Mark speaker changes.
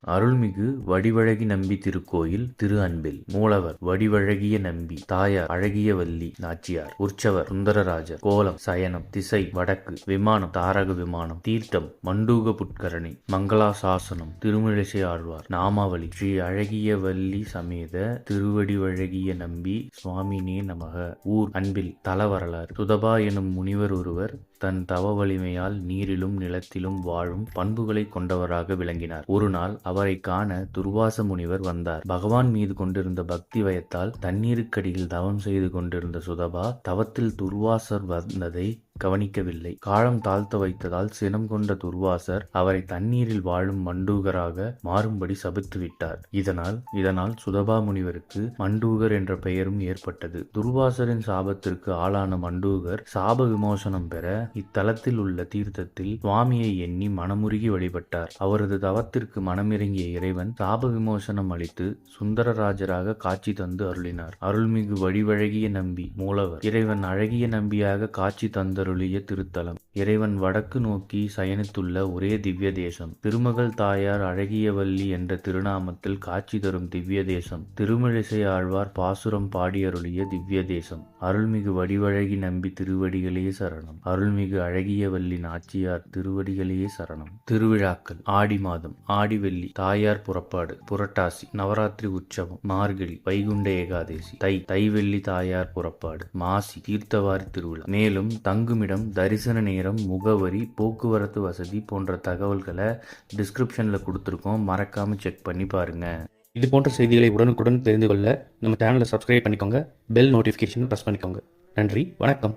Speaker 1: அருள்மிகு வடிவழகி நம்பி திருக்கோயில் திரு அன்பில். மூலவர் வடிவழகிய நம்பி. தாயார் அழகிய வள்ளி நாச்சியார். உற்சவர் சுந்தரராஜர். கோலம் சயனம். திசை வடக்கு. விமானம் தாரக விமானம். தீர்த்தம் மண்டூக புட்கரணி. மங்களாசாசனம் திருமிழிசை ஆழ்வார். நாமாவளி ஸ்ரீ அழகிய வள்ளி சமேத திருவடிவழகிய நம்பி சுவாமினே நமக. ஊர் அன்பில். தல வரலாறு. சுதபா எனும் முனிவர் ஒருவர் தன் தவ வலிமையால் நீரிலும் நிலத்திலும் வாழும் பண்புகளை கொண்டவராக விளங்கினார். ஒரு நாள் அவரை காண துர்வாச முனிவர் வந்தார். பகவான் மீது கொண்டிருந்த பக்தி வயத்தால் தண்ணீருக்கடியில் தவம் செய்து கொண்டிருந்த சுதபா தவத்தில் துர்வாசர் வந்ததை கவனிக்கவில்லை. காலம் தாழ்த்த வைத்ததால் சினம் கொண்ட துர்வாசர் அவரை தண்ணீரில் வாழும் மண்டூகராக மாறும்படி சபித்து விட்டார். இதனால் சுதபா முனிவருக்கு மண்டூகர் என்ற பெயரும் ஏற்பட்டது. துர்வாசரின் சாபத்திற்கு ஆளான மண்டூகர் சாப விமோசனம் பெற இத்தலத்தில் உள்ள தீர்த்தத்தில் சுவாமியை எண்ணி மனமுருகி வழிபட்டார். அவரது தவத்திற்கு மனமிறங்கிய இறைவன் சாப விமோசனம் அளித்து சுந்தரராஜராக காட்சி தந்து அருளினார். அருள்மிகு வடிவழகிய நம்பி. மூலவர் இறைவன் அழகிய நம்பியாக காட்சி தந்தருளிய திருத்தலம். இறைவன் வடக்கு நோக்கி சயனித்துள்ள ஒரே திவ்ய தேசம். திருமகள் தாயார் அழகியவல்லி என்ற திருநாமத்தில் காட்சி தரும் திவ்ய தேசம். திருமிழிசை ஆழ்வார் பாசுரம் பாடியருளிய திவ்ய தேசம். அருள்மிகு வடிவழகி நம்பி திருவடிகளே சரணம். அருள்மிகு அழகியவல்லி நாச்சியார் திருவடிகளே சரணம். திருவிழாக்கள். ஆடி மாதம் ஆடிவெள்ளி தாயார் புறப்பாடு. புரட்டாசி நவராத்திரி உற்சவம். மார்கழி வைகுண்ட ஏகாதேசி. தைவெள்ளி தாயார் புறப்பாடு. மாசி தீர்த்தவாரி திருவிழா. மேலும் தங்குமிடம், தரிசன நேரம், முகவரி, போக்குவரத்து வசதி போன்ற தகவல்களை டிஸ்கிரிப்ஷனில் கொடுத்துருக்கோம். மறக்காம செக் பண்ணி பாருங்க.
Speaker 2: இது போன்ற செய்திகளை உடனுக்குடன் தெரிந்து கொள்ள நம்ம சேனலை சப்ஸ்கிரைப் பண்ணிக்கோங்க. பெல் நோட்டிஃபிகேஷன் ப்ரெஸ் பண்ணிக்கோங்க. நன்றி, வணக்கம்.